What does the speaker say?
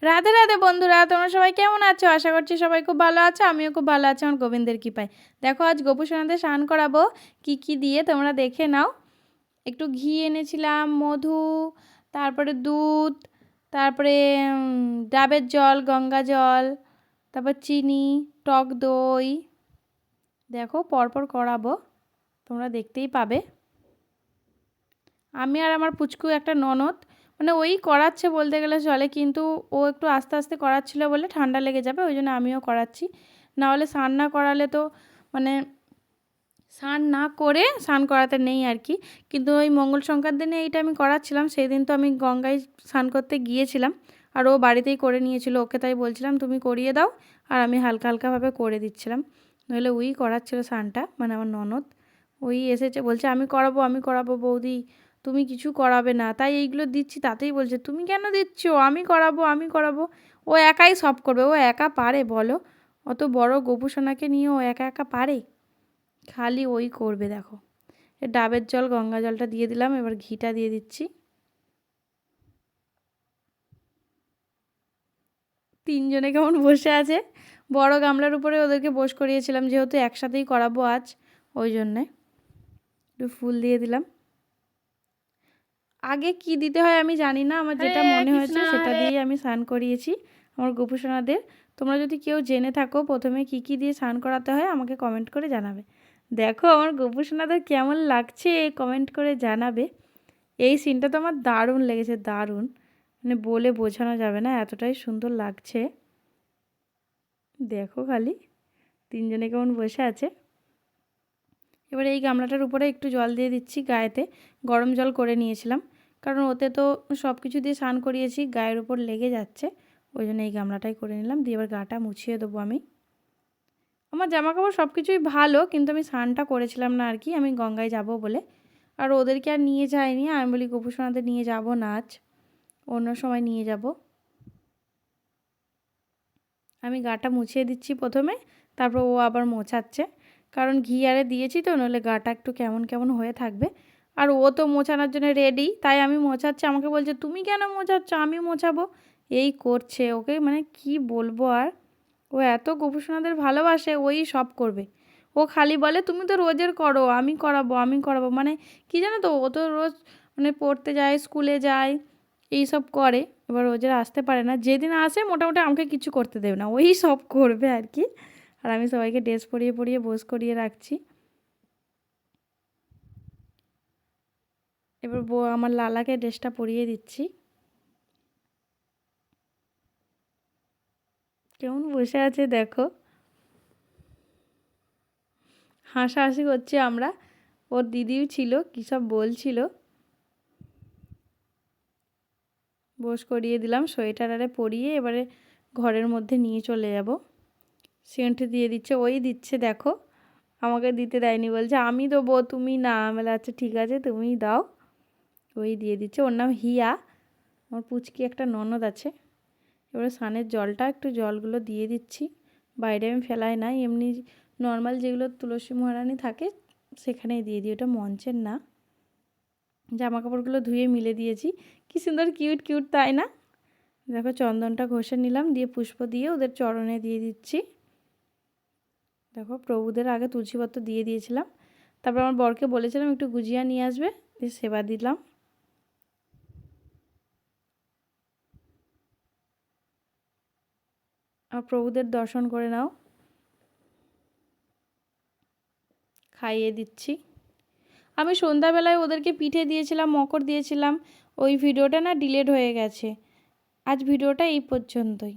রাধে রাধে বন্ধুরা, তোমরা সবাই কেমন আছো? আশা করছি সবাই খুব ভালো আছো। আমিও খুব ভালো আছি আমার গোবিন্দের কৃপায়। দেখো আজ গোপু সোনাদের স্নান করাবো কি কি দিয়ে তোমরা দেখে নাও। একটু ঘি এনেছিলাম, মধু, তারপরে দুধ, তারপরে ডাবের জল, গঙ্গা জল, তারপর চিনি, টক দই। দেখো পরপর করাবো, তোমরা দেখতেই পাবে। আমি আর আমার পুচকু একটা ননদ, মানে ওই করাচ্ছে বলতে গেলে চলে, কিন্তু ও একটু আস্তে আস্তে করাচ্ছিল বলে ঠান্ডা লেগে যাবে, ওই জন্য আমিও করাচ্ছি। নাহলে স্নান না করালে তো মানে স্নান না করে স্নান করাতে নেই আর কি। কিন্তু ওই মঙ্গল সংক্রান্তির দিনে এইটা আমি করাচ্ছিলাম, সেই দিন তো আমি গঙ্গায় স্নান করতে গিয়েছিলাম আর ও বাড়িতেই করে নিয়েছিল। ওকে তাই বলছিলাম তুমি করিয়ে দাও, আর আমি হালকা হালকাভাবে করে দিচ্ছিলাম। নইলে ওই করাচ্ছিল স্নানটা, মানে আমার ননদ। ওই এসেছে বলছে আমি করাবো বৌদি, তুমি কিছু করাবে না, তাই এইগুলো দিচ্ছি। তাতেই বলছে তুমি কেন দিচ্ছ, আমি করাবো। ও একাই সব করবে, ও একা পারে বলো? অত বড় গোপু সোনাকে নিয়ে ও একা একা পারে? খালি ওই করবে। দেখো এ ডাবের জল, গঙ্গা জলটা দিয়ে দিলাম, এবার ঘিটা দিয়ে দিচ্ছি। তিনজনে কেমন বসে আছে, বড় গামলার উপরে ওদেরকে বস করিয়েছিলাম, যেহেতু একসাথেই করাবো আজ, ওই জন্যে একটু ফুল দিয়ে দিলাম। আগে কি দিতে হয় আমি জানি না, আমার যেটা মনে হয়েছে সেটা দিয়েই আমি স্নান করিয়েছি আমার গোপু সোনাদের। তোমরা যদি কেউ জেনে থাকো প্রথমে কি কি দিয়ে স্নান করাতে হয় আমাকে কমেন্ট করে জানাবে। দেখো আমার গোপু সোনাদের কেমন লাগছে কমেন্ট করে জানাবে। এই সিনটা তো আমার দারুণ লেগেছে, দারুণ, মানে বলে বোঝানো যাবে না, এতটাই সুন্দর লাগছে। দেখো খালি তিনজনে কেমন বসে আছে। এবারে এই গামলাটার উপরে একটু জল দিয়ে দিচ্ছি গায়েতে, গরম জল করে নিয়েছিলাম, কারণ ওতে তো সব কিছু দিয়ে স্নান করিয়েছি, গায়ের উপর লেগে যাচ্ছে, ওই জন্য এই গামলাটাই করে নিলাম। দিয়ে এবার গাটা মুছিয়ে দেবো আমি। আমার জামাকাপড় সব কিছুই ভালো, কিন্তু আমি স্নানটা করেছিলাম না আর কি, আমি গঙ্গায় যাব বলে। আর ওদেরকে আর নিয়ে যাইনি, আমি বলি গোপু সোনাদের নিয়ে যাব না আজ, অন্য সময় নিয়ে যাব। আমি গাটা মুছিয়ে দিচ্ছি প্রথমে, তারপর ও আবার মোছাচ্ছে, কারণ ঘি আরে দিয়েছি তো, নইলে গাটা একটু কেমন কেমন হয়ে থাকবে। আর ও তো মোছানোর জন্য রেডি, তাই আমি মোছাচ্ছি, আমাকে বলছে তুমি কেন মোছাচ্ছ, আমি মোছাবো, এই করছে। ওকে মানে কি বলবো আর, ও এত গোপু সোনাদের ভালোবাসে, ওই সব করবে। ও খালি বলে তুমি তো রোজের করো, আমি করাবো, মানে কি জানো তো, ও তো রোজ মানে পড়তে যায়, স্কুলে যায়, এই সব করে। এবার রোজের আসতে পারে না, যেদিন আসে মোটামুটি আমাকে কিছু করতে দেবে না, ওই সব করবে আর কি। আর আমি সবাইকে ড্রেস পরিয়ে পরিয়ে বোস করিয়ে রাখছি। এবার আমার লালাকে ড্রেসটা পরিয়ে দিচ্ছি। কেমন বসে আছে দেখো, হাসাহাসি করছি আমরা। ওর দিদিও ছিল, কী সব বলছিল। বোস করিয়ে দিলাম, সোয়েটার আরে পরিয়ে এবারে ঘরের মধ্যে নিয়ে চলে যাব। সেন্ট দিয়ে দিচ্ছে, ওই দিচ্ছে দেখো, আমাকে দিতে দেয়নি, বলছে আমি দেবো তুমি না। আমি বলে আচ্ছা ঠিক আছে তুমিই দাও। ওই দিয়ে দিচ্ছে, ওর নাম হিয়া, আমার পুচকি একটা ননদ আছে। এবারে স্নানের জলটা একটু জলগুলো দিয়ে দিচ্ছি, বাইরে আমি ফেলাই না, এমনি নর্মাল যেগুলো তুলসী মহারানী থাকে সেখানেই দিয়ে দিই, ওটা মঞ্চের না। জামা কাপড়গুলো ধুয়ে মিলে দিয়েছি, কি সুন্দর কিউট কিউট তাই না? দেখো চন্দনটা ঘষে নিলাম, দিয়ে পুষ্প দিয়ে ওদের চরণে দিয়ে দিচ্ছি। দেখো প্রভুদের আগে তুলসীপত্র দিয়ে দিয়েছিলাম, তারপর আমার বরকে বলেছিলাম একটু গুজিয়া নিয়ে আসবে, দিয়ে সেবা দিলাম। আর প্রভুদের দর্শন করে নাও। খাইয়ে দিচ্ছি। আমি সন্ধ্যাবেলায় ওদেরকে পিঠে দিয়েছিলাম, মকর দিয়েছিলাম, ওই ভিডিওটা না ডিলিট হয়ে গেছে। আজ ভিডিওটা এই পর্যন্তই।